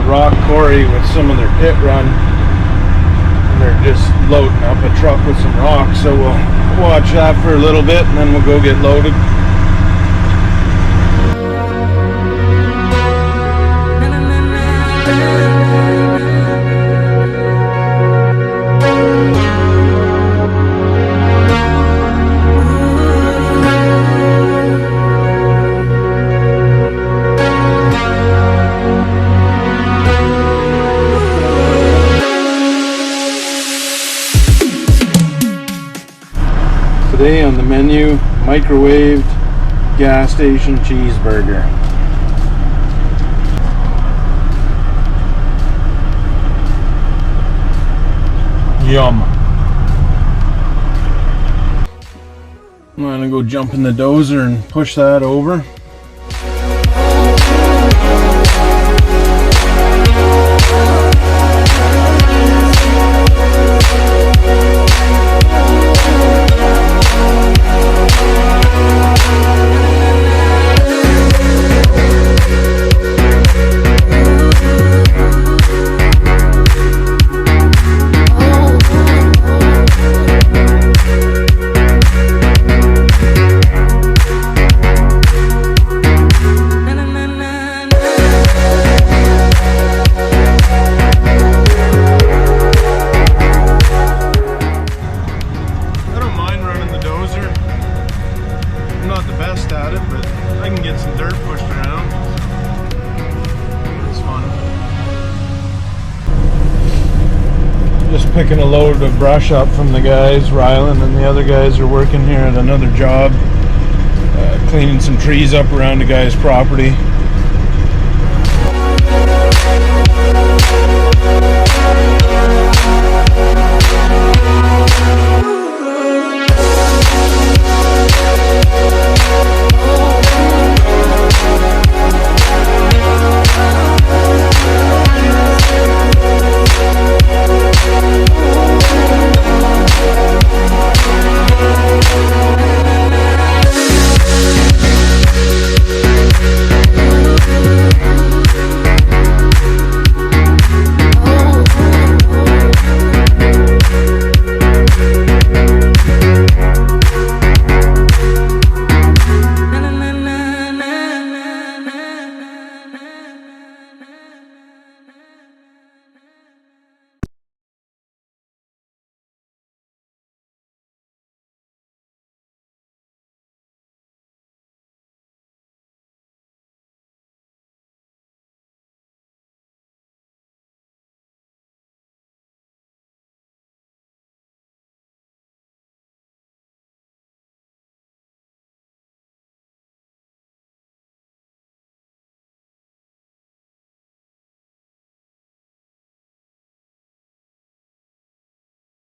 rock quarry with some of their pit run. And they're just loading up a truck with some rocks, so we'll watch that for a little bit and then we'll go get loaded. Today on the menu, microwaved gas station cheeseburger. Yum. I'm gonna go jump in the dozer and push that over. Picking a load of brush up from the guys. Rylan and the other guys are working here at another job, cleaning some trees up around the guy's property.